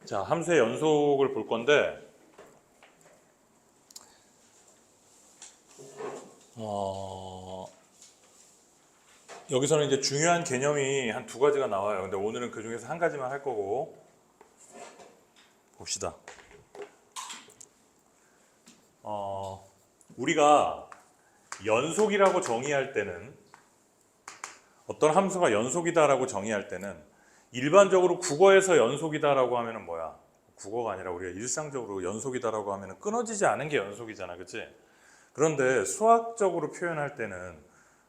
자, 함수의 연속을 볼 건데 여기서는 이제 중요한 개념이 한 두 가지가 나와요. 근데 오늘은 그 중에서 한 가지만 할 거고 봅시다. 우리가 연속이라고 정의할 때는 어떤 함수가 연속이다라고 정의할 때는 일반적으로 국어에서 연속이다라고 하면은 뭐야? 국어가 아니라 우리가 일상적으로 연속이다라고 하면은 끊어지지 않은 게 연속이잖아, 그치? 그런데 수학적으로 표현할 때는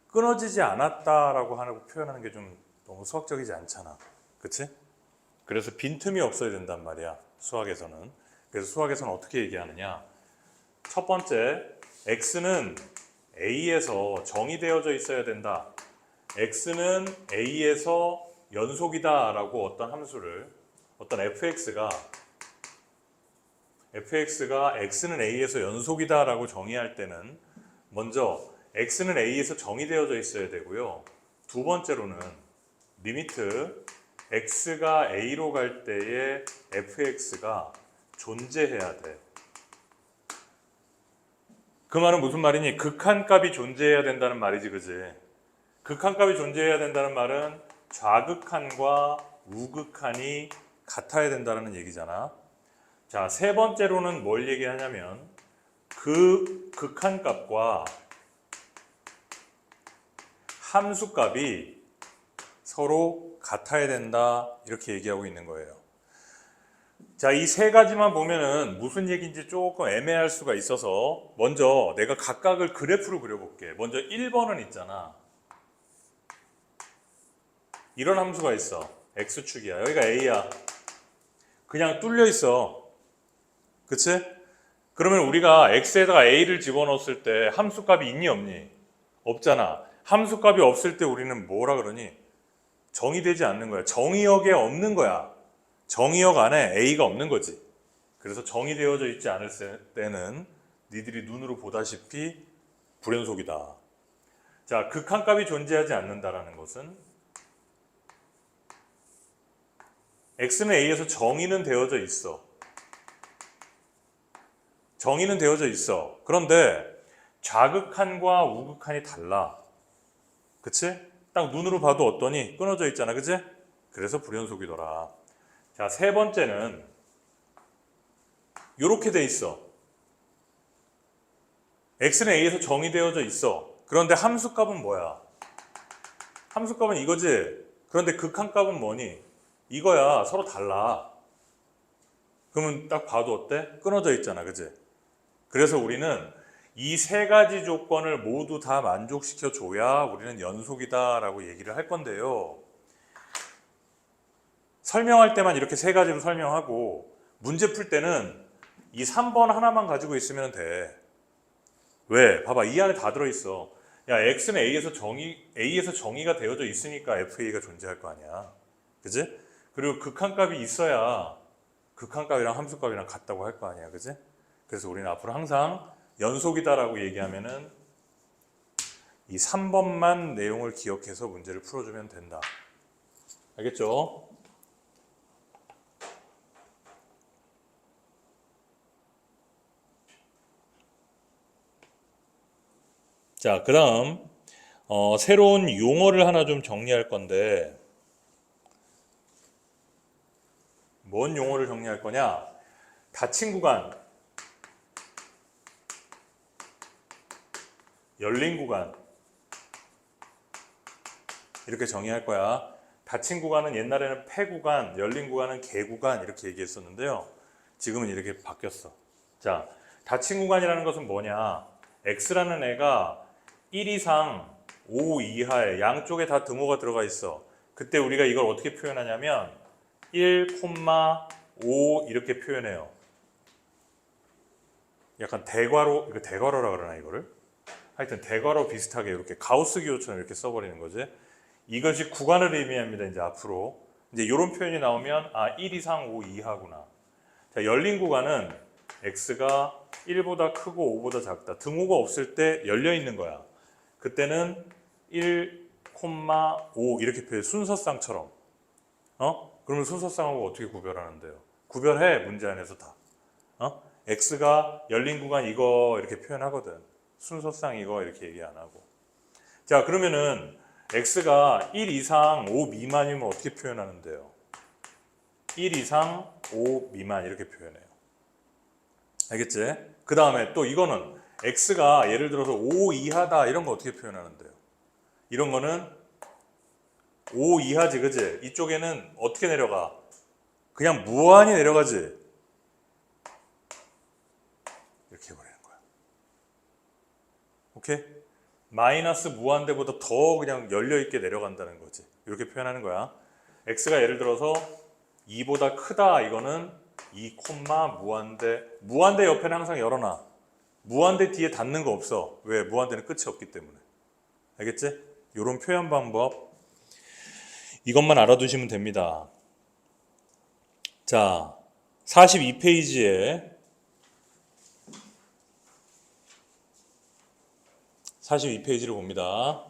끊어지지 않았다라고 하고 표현하는 게 좀 너무 수학적이지 않잖아, 그치? 그래서 빈틈이 없어야 된단 말이야, 수학에서는. 그래서 수학에서는 어떻게 얘기하느냐? 첫 번째, x는 a에서 정의되어져 있어야 된다. x는 a에서 연속이다 라고 어떤 함수를, 어떤 fx가 x는 a에서 연속이다 라고 정의할 때는 먼저 x는 a에서 정의되어져 있어야 되고요. 두 번째로는 리미트 x가 a로 갈 때의 fx가 존재해야 돼. 그 말은 무슨 말이니? 극한값이 존재해야 된다는 말이지, 그지? 극한값이 존재해야 된다는 말은 좌극한과 우극한이 같아야 된다는 얘기잖아. 자, 세 번째로는 뭘 얘기하냐면 그 극한값과 함수값이 서로 같아야 된다, 이렇게 얘기하고 있는 거예요. 자, 이 세 가지만 보면은 무슨 얘기인지 조금 애매할 수가 있어서 먼저 내가 각각을 그래프로 그려볼게. 먼저 1번은 있잖아. 이런 함수가 있어. x축이야. 여기가 a야. 그냥 뚫려 있어. 그치? 그러면 우리가 x에다가 a를 집어넣었을 때 함수값이 있니 없니? 없잖아. 함수값이 없을 때 우리는 뭐라 그러니? 정의되지 않는 거야. 정의역에 없는 거야. 정의역 안에 a가 없는 거지. 그래서 정의되어져 있지 않을 때는 니들이 눈으로 보다시피 불연속이다. 자, 극한값이 존재하지 않는다라는 것은 x는 a에서 정의는 되어져 있어. 정의는 되어져 있어. 그런데 좌극한과 우극한이 달라. 그치? 딱 눈으로 봐도 어떠니? 끊어져 있잖아. 그치? 그래서 불연속이더라. 자, 세 번째는 이렇게 돼 있어. x는 a에서 정의되어져 있어. 그런데 함수값은 뭐야? 함수값은 이거지. 그런데 극한값은 뭐니? 이거야. 서로 달라. 그러면 딱 봐도 어때? 끊어져 있잖아. 그치? 그래서 우리는 이 세 가지 조건을 모두 다 만족시켜 줘야 우리는 연속이다 라고 얘기를 할 건데요. 설명할 때만 이렇게 세 가지로 설명하고 문제 풀 때는 이 3번 하나만 가지고 있으면 돼. 왜? 봐봐, 이 안에 다 들어있어. 야, x는 a에서 정의가 되어져 있으니까 fa가 존재할 거 아니야. 그지? 그리고 극한값이 있어야 극한값이랑 함수값이랑 같다고 할 거 아니야. 그지? 그래서 우리는 앞으로 항상 연속이다라고 얘기하면은 이 3번만 내용을 기억해서 문제를 풀어주면 된다. 알겠죠? 자, 그 다음 새로운 용어를 하나 좀 정리할 건데 뭔 용어를 정리할 거냐? 닫힌 구간, 열린 구간 이렇게 정의할 거야. 닫힌 구간은 옛날에는 폐 구간, 열린 구간은 개 구간 이렇게 얘기했었는데요. 지금은 이렇게 바뀌었어. 자, 닫힌 구간이라는 것은 뭐냐? x라는 애가 1 이상 5 이하에 양쪽에 다 등호가 들어가 있어. 그때 우리가 이걸 어떻게 표현하냐면 1,5 이렇게 표현해요. 약간 대괄호, 이거 대괄호라 그러나 이거를? 하여튼 대괄호 비슷하게 이렇게 가우스 기호처럼 이렇게 써버리는 거지. 이것이 구간을 의미합니다. 이제 앞으로 이제 이런 표현이 나오면 1 이상 5 이하구나. 자, 열린 구간은 x가 1보다 크고 5보다 작다. 등호가 없을 때 열려 있는 거야. 그때는 1,5 이렇게 표현, 순서쌍처럼. 그러면 순서쌍하고 어떻게 구별하는데요? 구별해 문제 안에서 다. x가 열린 구간 이거 이렇게 표현하거든. 순서상 이거 이렇게 얘기 안 하고. 자, 그러면은 x가 1 이상 5 미만이면 어떻게 표현하는데요? 1 이상 5 미만 이렇게 표현해요. 알겠지? 그 다음에 또 이거는 x가 예를 들어서 5 이하다 이런 거 어떻게 표현하는데요? 이런 거는 5 이하지, 그지? 이쪽에는 어떻게 내려가? 그냥 무한히 내려가지. 이렇게 해버리는 거야. 오케이? 마이너스 무한대보다 더 그냥 열려있게 내려간다는 거지. 이렇게 표현하는 거야. x가 예를 들어서 2보다 크다 이거는 2, 무한대. 무한대 옆에는 항상 열어놔. 무한대 뒤에 닫는 거 없어. 왜? 무한대는 끝이 없기 때문에. 알겠지? 이런 표현 방법 이것만 알아두시면 됩니다. 자, 42페이지에 42페이지를 봅니다.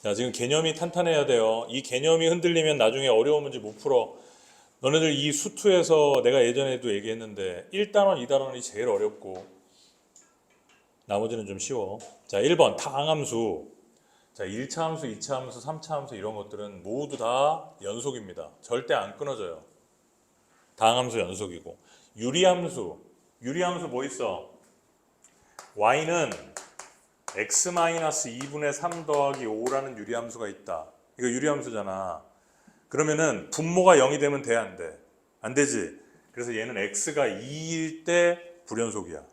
자, 지금 개념이 탄탄해야 돼요. 이 개념이 흔들리면 나중에 어려운 문제 못 풀어. 너네들 이 수투에서 내가 예전에도 얘기했는데 1단원, 2단원이 제일 어렵고 나머지는 좀 쉬워. 자, 1번 다항함수. 자, 1차 함수, 2차 함수, 3차 함수 이런 것들은 모두 다 연속입니다. 절대 안 끊어져요. 다항함수 연속이고. 유리함수. 유리함수 뭐 있어? y는 x-2분의 3 더하기 5라는 유리함수가 있다. 이거 유리함수잖아. 그러면은 분모가 0이 되면 돼, 안 돼? 안 되지. 그래서 얘는 x가 2일 때 불연속이야.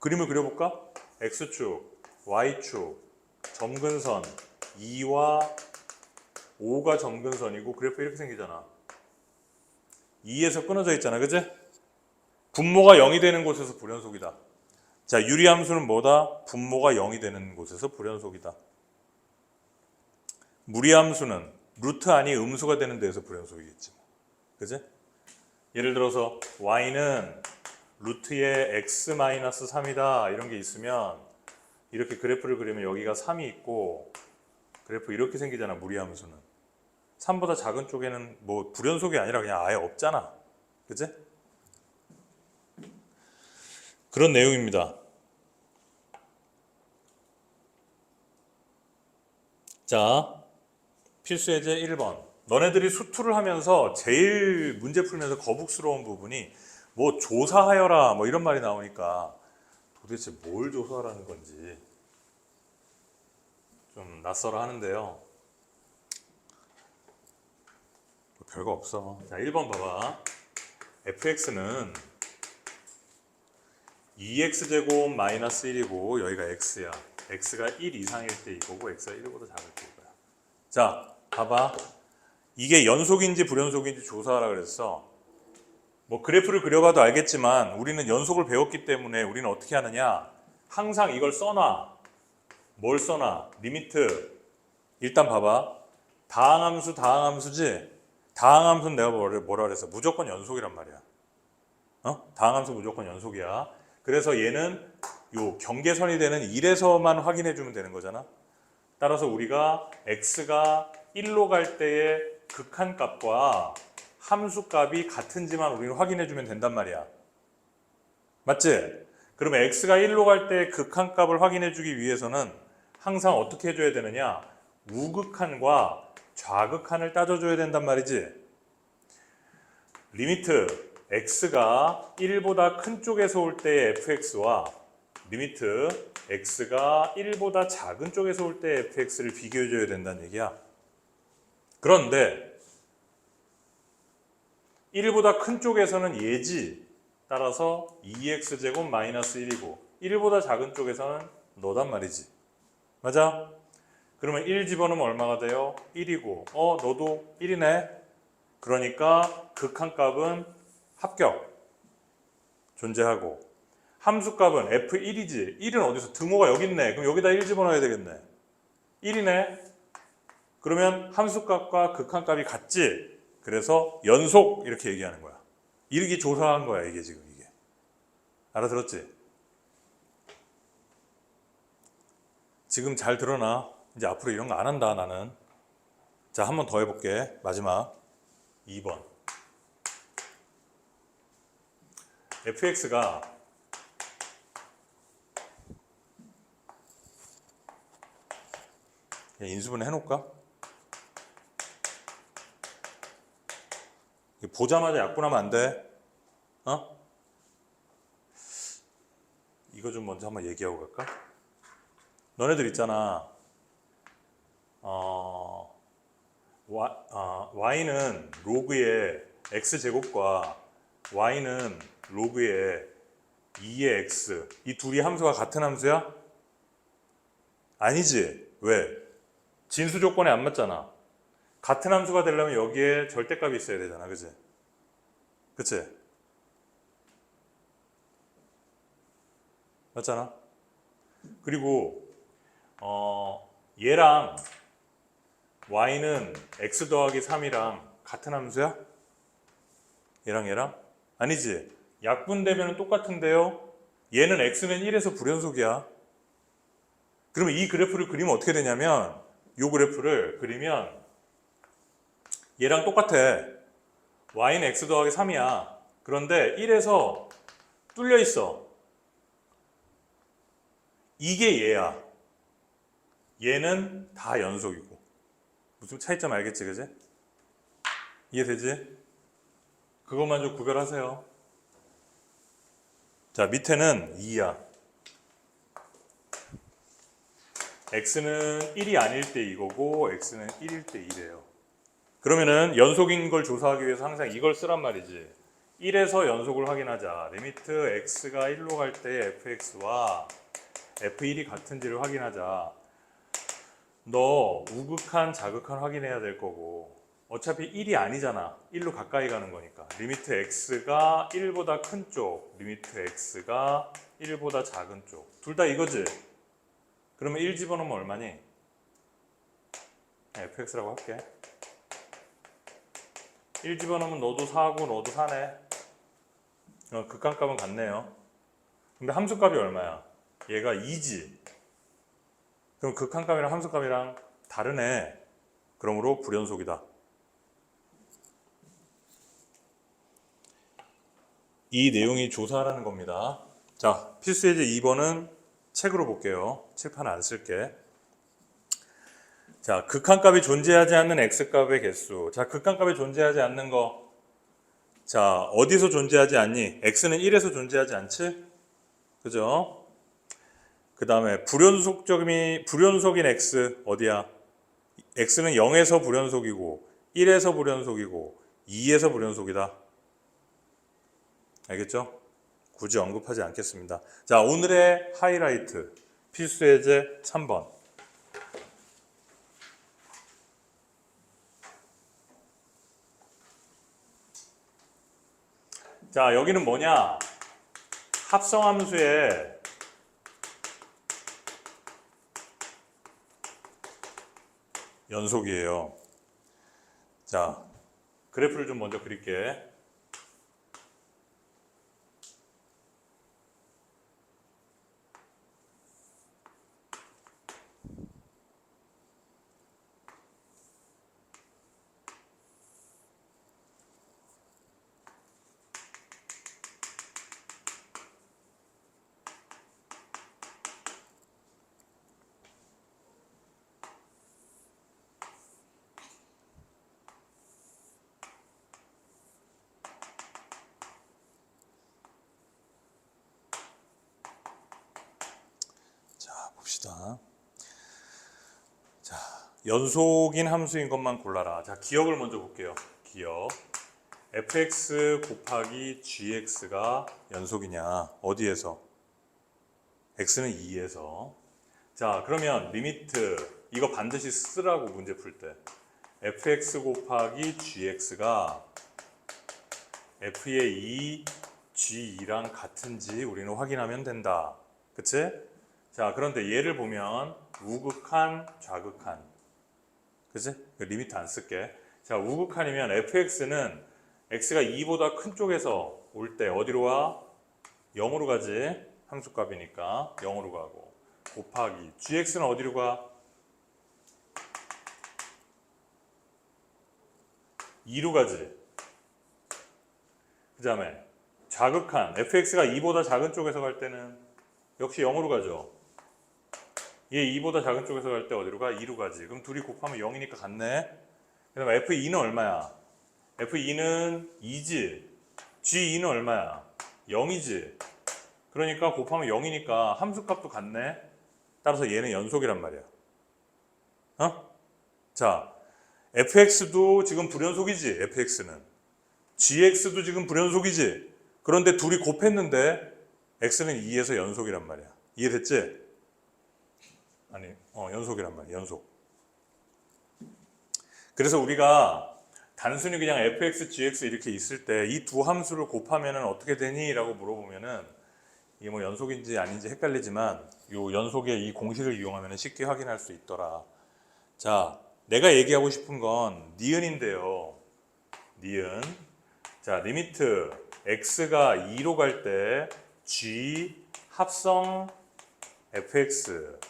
그림을 그려볼까? x축, y축, 점근선 2와 5가 점근선이고 그래프 이렇게 생기잖아. 2에서 끊어져 있잖아, 그치? 분모가 0이 되는 곳에서 불연속이다. 자, 유리함수는 뭐다? 분모가 0이 되는 곳에서 불연속이다. 무리함수는 루트 아니 음수가 되는 데에서 불연속이겠지. 그치? 예를 들어서 y는 루트의 x-3이다 이런 게 있으면 이렇게 그래프를 그리면 여기가 3이 있고 그래프 이렇게 생기잖아. 무리함수는 3보다 작은 쪽에는 뭐 불연속이 아니라 그냥 아예 없잖아. 그치? 그런 내용입니다. 자, 필수예제 1번. 너네들이 수투를 하면서 제일 문제 풀면서 거북스러운 부분이 뭐 조사하여라 뭐 이런 말이 나오니까 도대체 뭘 조사하라는 건지 좀 낯설어 하는데요. 별거 없어. 자, 1번 봐봐. fx는 2x제곱 마이너스 1이고 여기가 x야. x가 1 이상일 때 이거고 x가 1보다 작을 때 이거야. 자, 봐봐. 이게 연속인지 불연속인지 조사하라 그랬어. 뭐 그래프를 그려봐도 알겠지만 우리는 연속을 배웠기 때문에 우리는 어떻게 하느냐. 항상 이걸 써놔. 뭘 써놔? 리미트. 일단 봐봐. 다항함수 다항함수지? 다항함수는 내가 뭐라 그랬어? 무조건 연속이란 말이야. 다항함수 무조건 연속이야. 그래서 얘는 요 경계선이 되는 1에서만 확인해 주면 되는 거잖아. 따라서 우리가 x가 1로 갈 때의 극한값과 함수값이 같은지만 우리는 확인해 주면 된단 말이야. 맞지? 그러면 x가 1로 갈 때 극한값을 확인해 주기 위해서는 항상 어떻게 해줘야 되느냐? 우극한과 좌극한을 따져줘야 된단 말이지. 리미트 x가 1보다 큰 쪽에서 올 때의 fx와 리미트 x가 1보다 작은 쪽에서 올 때의 fx를 비교해줘야 된다는 얘기야. 그런데 1보다 큰 쪽에서는 얘지. 따라서 2x제곱 마이너스 1이고 1보다 작은 쪽에서는 너단 말이지. 맞아? 그러면 1 집어넣으면 얼마가 돼요? 1이고 너도 1이네. 그러니까 극한값은 합격 존재하고 함수값은 f1이지. 1은 어디서? 등호가 여기 있네. 그럼 여기다 1 집어넣어야 되겠네. 1이네. 그러면 함수값과 극한값이 같지. 그래서 연속 이렇게 얘기하는 거야. 이렇게 조사한 거야 이게 지금 이게. 알아들었지? 지금 잘 들어놔. 이제 앞으로 이런 거 안 한다 나는. 자, 한 번 더 해볼게. 마지막 2번. fx가 인수분 해놓을까? 보자마자 약분하면 안 돼. 어? 이거 좀 먼저 한번 얘기하고 갈까? 너네들 있잖아. y는 로그의 x제곱과 y는 로그의 2의 x 이 둘이 함수가 같은 함수야? 아니지. 왜? 진수 조건에 안 맞잖아. 같은 함수가 되려면 여기에 절대값이 있어야 되잖아. 그치? 그치? 맞잖아. 그리고 얘랑 y는 x 더하기 3이랑 같은 함수야? 얘랑? 아니지. 약분되면 똑같은데요. 얘는 x는 1에서 불연속이야. 그러면 이 그래프를 그리면 어떻게 되냐면 이 그래프를 그리면 얘랑 똑같아. y는 x 더하기 3이야. 그런데 1에서 뚫려 있어. 이게 얘야. 얘는 다 연속이고. 무슨 차이점 알겠지, 그지? 이해되지? 그것만 좀 구별하세요. 자, 밑에는 2야. x는 1이 아닐 때 이거고 x는 1일 때 2래요. 그러면은 연속인 걸 조사하기 위해서 항상 이걸 쓰란 말이지. 1에서 연속을 확인하자. 리미트 x가 1로 갈 때 fx와 f1이 같은지를 확인하자. 너 우극한, 자극한 확인해야 될 거고 어차피 1이 아니잖아. 1로 가까이 가는 거니까. 리미트 x가 1보다 큰 쪽, 리미트 x가 1보다 작은 쪽. 둘 다 이거지? 그러면 1 집어넣으면 얼마니? fx라고 할게. 1 집어넣으면 너도 4고 너도 4네. 극한값은 같네요. 근데 함수값이 얼마야? 얘가 2지. 그럼 극한값이랑 함수값이랑 다르네. 그러므로 불연속이다. 이 내용이 조사하라는 겁니다. 자, 필수 예제 2번은 책으로 볼게요. 칠판 안 쓸게. 자, 극한값이 존재하지 않는 x값의 개수. 자, 극한값이 존재하지 않는 거. 자, 어디서 존재하지 않니? x는 1에서 존재하지 않지? 그죠? 그 다음에 불연속인 x 어디야? x는 0에서 불연속이고 1에서 불연속이고 2에서 불연속이다. 알겠죠? 굳이 언급하지 않겠습니다. 자, 오늘의 하이라이트 필수 예제 3번. 자, 여기는 뭐냐? 합성함수의 연속이에요. 자, 그래프를 좀 먼저 그릴게. 봅시다. 자, 연속인 함수인 것만 골라라. 자, 기억을 먼저 볼게요. 기억. fx 곱하기 gx가 연속이냐? 어디에서? x는 2에서. 자, 그러면 리미트 이거 반드시 쓰라고 문제 풀 때. fx 곱하기 gx가 f의 2, g2랑 같은지 우리는 확인하면 된다. 그치? 자, 그런데 얘를 보면 우극한, 좌극한. 그치? 리미트 안 쓸게. 자, 우극한이면 fx는 x가 2보다 큰 쪽에서 올 때 어디로 와? 0으로 가지. 함수값이니까 0으로 가고. 곱하기. gx는 어디로 가? 2로 가지. 그 다음에 좌극한 fx가 2보다 작은 쪽에서 갈 때는 역시 0으로 가죠. 얘 2보다 작은 쪽에서 갈 때 어디로 가? 2로 가지. 그럼 둘이 곱하면 0이니까 같네. 그 다음에 f2는 얼마야? f2는 2지. g2는 얼마야? 0이지. 그러니까 곱하면 0이니까 함수값도 같네. 따라서 얘는 연속이란 말이야. 어? 자, fx도 지금 불연속이지. fx는. gx도 지금 불연속이지. 그런데 둘이 곱했는데 x는 2에서 연속이란 말이야. 이해됐지? 아니, 연속이란 말이야. 연속. 그래서 우리가 단순히 그냥 fx, gx 이렇게 있을 때 이 두 함수를 곱하면은 어떻게 되니? 라고 물어보면은 이게 뭐 연속인지 아닌지 헷갈리지만 요 연속의 이 공식을 이용하면 쉽게 확인할 수 있더라. 자, 내가 얘기하고 싶은 건 니은인데요. 니은. 자, 리미트 x가 2로 갈 때 g 합성 fx,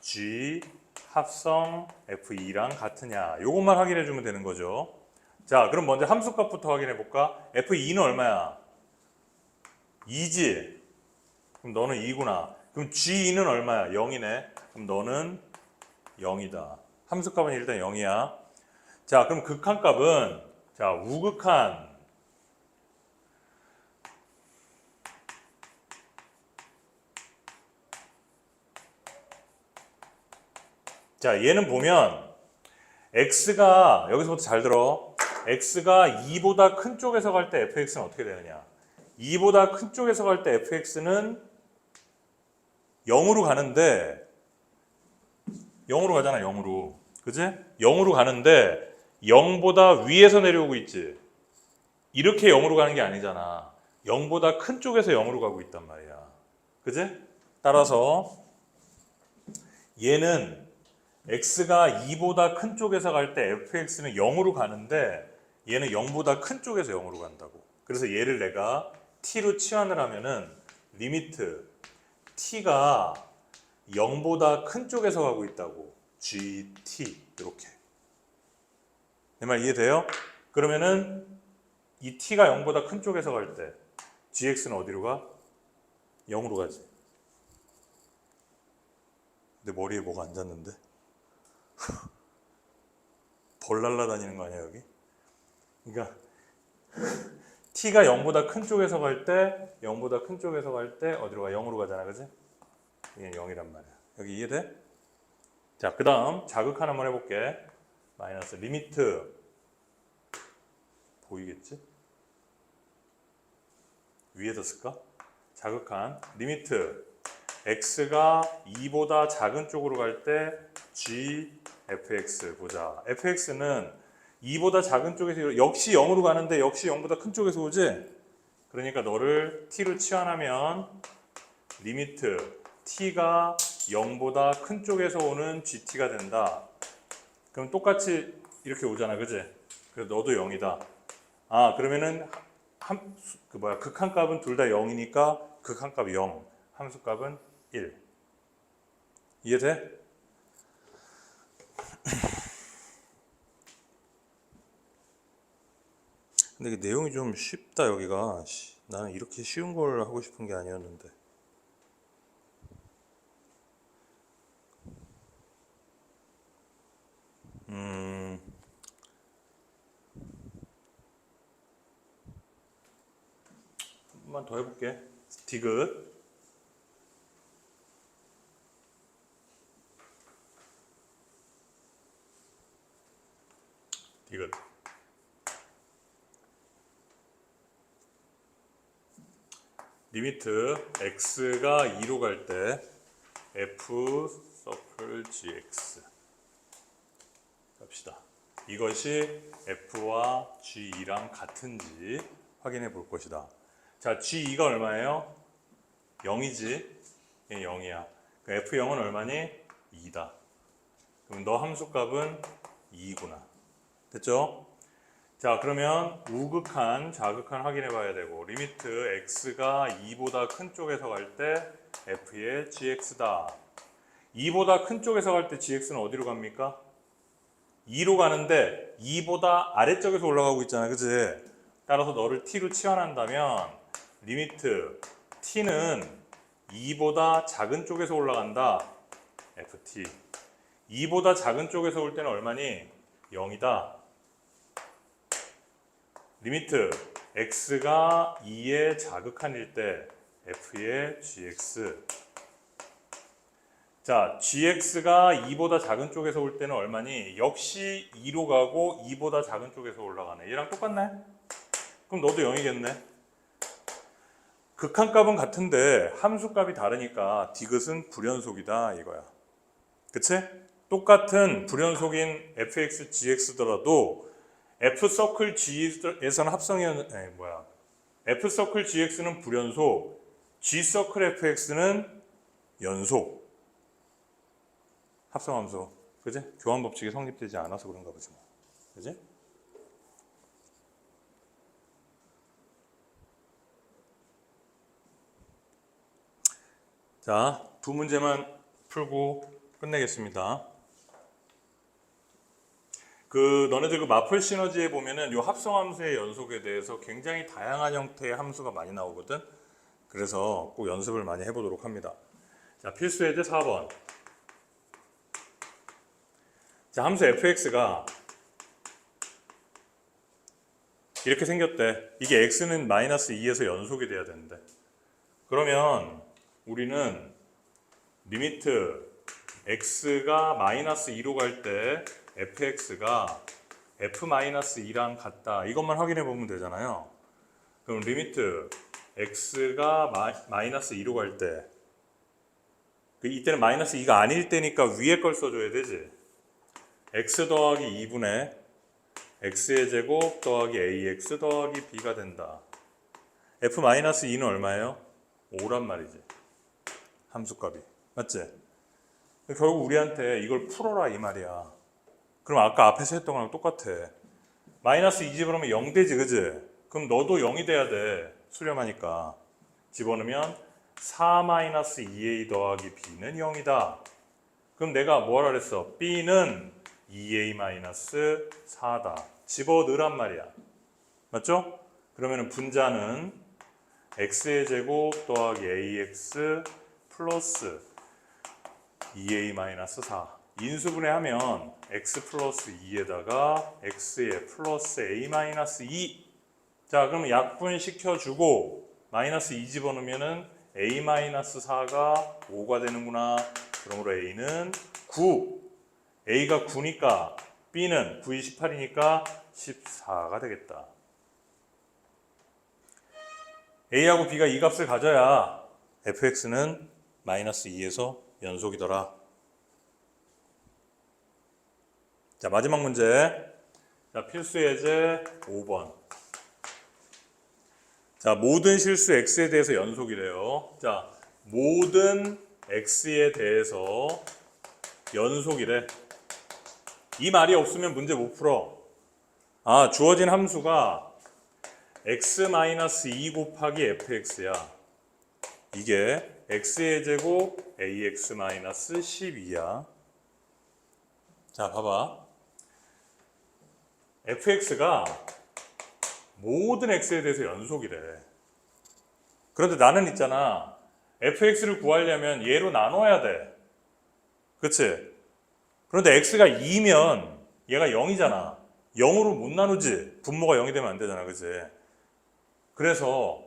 g 합성 f2랑 같으냐. 요것만 확인해 주면 되는 거죠. 자, 그럼 먼저 함수값부터 확인해 볼까? f2는 얼마야? 2지. 그럼 너는 2구나. 그럼 g2는 얼마야? 0이네. 그럼 너는 0이다. 함수값은 일단 0이야. 자, 그럼 극한값은 자, 우극한 자, 얘는 보면 x가 여기서부터 잘 들어. x가 2보다 큰 쪽에서 갈 때 fx는 어떻게 되느냐? 2보다 큰 쪽에서 갈 때 fx는 0으로 가는데 0으로 가잖아. 0으로. 그지? 0으로 가는데 0보다 위에서 내려오고 있지. 이렇게 0으로 가는 게 아니잖아. 0보다 큰 쪽에서 0으로 가고 있단 말이야. 그지? 따라서 얘는 x가 2보다 큰 쪽에서 갈 때 fx는 0으로 가는데 얘는 0보다 큰 쪽에서 0으로 간다고. 그래서 얘를 내가 t로 치환을 하면은 리미트 t가 0보다 큰 쪽에서 가고 있다고. gt 이렇게. 내 말 이해돼요? 그러면은 이 t가 0보다 큰 쪽에서 갈 때 gx는 어디로 가? 0으로 가지. 내 머리에 뭐가 앉았는데? 벌 날라다니는 거 아니야 여기? 그러니까 t가 0보다 큰 쪽에서 갈 때 0보다 큰 쪽에서 갈 때 어디로 가? 0으로 가잖아. 그지? 이게 0이란 말이야. 여기 이해돼? 자, 그 다음 자극한 한번 해볼게. 마이너스 리미트 보이겠지? 위에다 쓸까? 자극한 리미트 x가 2보다 작은 쪽으로 갈 때 g fx 보자. fx는 2보다 작은 쪽에서 역시 0으로 가는데 역시 0보다 큰 쪽에서 오지? 그러니까 너를 t로 치환하면 리미트 t가 0보다 큰 쪽에서 오는 gt가 된다. 그럼 똑같이 이렇게 오잖아. 그지? 그래서 너도 0이다. 아, 그러면은 극한값은 둘 다 0이니까 극한값 0, 함수값은 1. 이해돼? 근데 이게 내용이 좀 쉽다 여기가. 나는 이렇게 쉬운 걸 하고 싶은 게 아니었는데. 한 번만 더 해볼게. 디귿. 디귿. 리미트 x가 2로 갈 때 f 서클 gx 갑시다. 이것이 f와 g2랑 같은지 확인해 볼 것이다. 자, g2가 얼마예요? 0이지. 얘 0이야. f0은 얼마니? 2다. 그럼 너 함수값은 2구나. 됐죠? 자, 그러면 우극한, 좌극한 확인해 봐야 되고 리미트 x가 2보다 큰 쪽에서 갈 때 f의 gx다. 2보다 큰 쪽에서 갈 때 gx는 어디로 갑니까? 2로 가는데 2보다 아래쪽에서 올라가고 있잖아. 그치? 따라서 너를 t로 치환한다면 리미트 t는 2보다 작은 쪽에서 올라간다. ft 2보다 작은 쪽에서 올 때는 얼마니? 0이다. 리미트 x가 2의 자극한일 때 f의 gx. 자, gx가 2보다 작은 쪽에서 올 때는 얼마니? 역시 2로 가고 2보다 작은 쪽에서 올라가네. 얘랑 똑같네? 그럼 너도 0이겠네. 극한값은 같은데 함수값이 다르니까 디귿은 불연속이다 이거야. 그치? 똑같은 불연속인 fx, gx더라도 f 서클 g에서는 f 서클 gx는 불연속, g 서클 fx는 연속. 합성함수. 그지? 교환 법칙이 성립되지 않아서 그런가 보지 뭐. 그지? 자, 두 문제만 풀고 끝내겠습니다. 너네들 마플 시너지에 보면은 요 합성함수의 연속에 대해서 굉장히 다양한 형태의 함수가 많이 나오거든. 그래서 꼭 연습을 많이 해보도록 합니다. 자, 필수 예제 4번. 자, 함수 fx가 이렇게 생겼대. 이게 x는 마이너스 2에서 연속이 돼야 되는데. 그러면 우리는 리미트 x가 마이너스 2로 갈 때 fx가 f-2랑 같다. 이것만 확인해 보면 되잖아요. 그럼 리미트 x가 마이너스 2로 갈 때 이때는 마이너스 2가 아닐 때니까 위에 걸 써줘야 되지. x 더하기 2분의 x의 제곱 더하기 ax 더하기 b가 된다. f-2는 얼마예요? 5란 말이지. 함수값이. 맞지? 결국 우리한테 이걸 풀어라 이 말이야. 그럼 아까 앞에서 했던 거랑 똑같아. 마이너스 2 집어넣으면 0 되지, 그지? 그럼 너도 0이 돼야 돼. 수렴하니까. 집어넣으면 4-2a 더하기 b는 0이다. 그럼 내가 뭐라 그랬어? b는 2a-4다. 집어넣으란 말이야. 맞죠? 그러면 분자는 x의 제곱 더하기 ax 플러스 2a-4. 인수분해하면 x 플러스 2에다가 x에 플러스 a-2. 자, 그러면 약분시켜주고 마이너스 2 집어넣으면 a-4가 5가 되는구나. 그러므로 a는 9. a가 9니까 b는 9이 18이니까 14가 되겠다. a하고 b가 이 값을 가져야 fx는 마이너스 2에서 연속이더라. 자, 마지막 문제. 자, 필수 예제 5번. 자, 모든 실수 x에 대해서 연속이래요. 자, 모든 x에 대해서 연속이래. 이 말이 없으면 문제 못 풀어. 아, 주어진 함수가 x-2 곱하기 fx야. 이게 x의 제곱 ax-12야. 자, 봐봐. fx가 모든 x에 대해서 연속이래. 그런데 나는 있잖아. fx를 구하려면 얘로 나눠야 돼. 그치? 그런데 x가 2면 얘가 0이잖아. 0으로 못 나누지. 분모가 0이 되면 안 되잖아. 그치? 그래서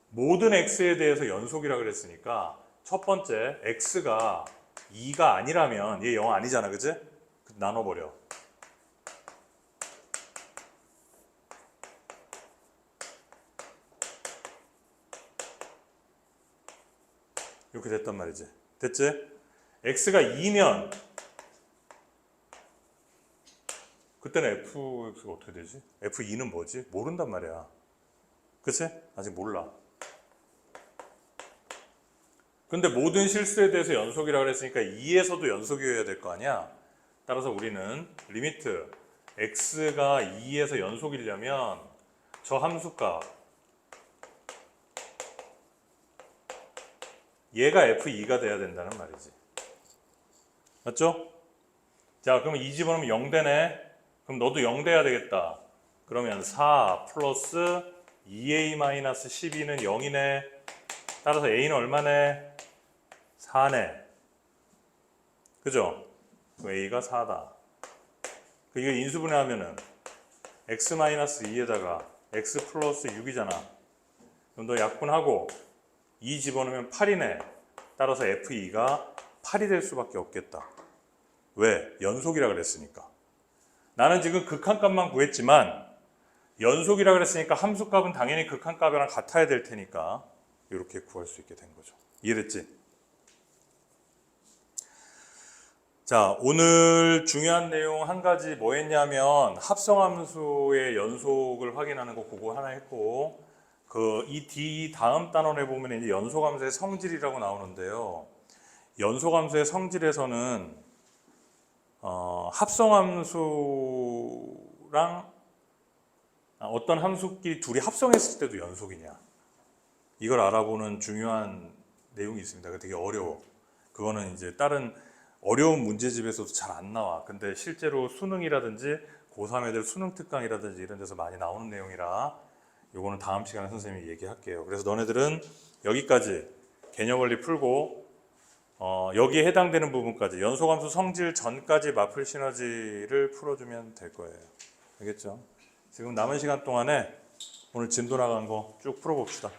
모든 x에 대해서 연속이라 그랬으니까 첫 번째 x가 2가 아니라면 얘 0 아니잖아. 그치? 나눠버려. 이렇게 됐단 말이지. 됐지? x가 2면 그때는 fx가 어떻게 되지? f2는 뭐지? 모른단 말이야. 그치? 아직 몰라. 근데 모든 실수에 대해서 연속이라고 그랬으니까 2에서도 연속이어야 될 거 아니야? 따라서 우리는 리미트 x가 2에서 연속이려면 저 함수값 얘가 f2가 돼야 된다는 말이지. 맞죠? 자, 그러면 2 집어넣으면 0 되네. 그럼 너도 0 돼야 되겠다. 그러면 4 플러스 2a-12는 0이네. 따라서 a는 얼마네? 4네. 그죠? a가 4다. 이거 인수분해하면은 x-2에다가 x 플러스 6이잖아. 그럼 너 약분하고 2 집어넣으면 8이네. 따라서 F2가 8이 될 수밖에 없겠다. 왜? 연속이라 그랬으니까. 나는 지금 극한값만 구했지만 연속이라 그랬으니까 함수값은 당연히 극한값이랑 같아야 될 테니까 이렇게 구할 수 있게 된 거죠. 이해됐지? 자, 오늘 중요한 내용 한 가지 뭐 했냐면 합성함수의 연속을 확인하는 거 그거 하나 했고, 이 D 다음 단원에 보면 이제 연속함수의 성질이라고 나오는데요. 연속함수의 성질에서는 합성함수랑 어떤 함수끼리 둘이 합성했을 때도 연속이냐, 이걸 알아보는 중요한 내용이 있습니다. 되게 어려워. 그거는 이제 다른 어려운 문제집에서도 잘 안 나와. 근데 실제로 수능이라든지 고3 애들 수능 특강이라든지 이런 데서 많이 나오는 내용이라 요거는 다음 시간에 선생님이 얘기할게요. 그래서 너네들은 여기까지 개념 원리 풀고 여기에 해당되는 부분까지 연속함수 성질 전까지 마플 시너지를 풀어주면 될 거예요. 알겠죠? 지금 남은 시간 동안에 오늘 진도 나간 거 쭉 풀어봅시다.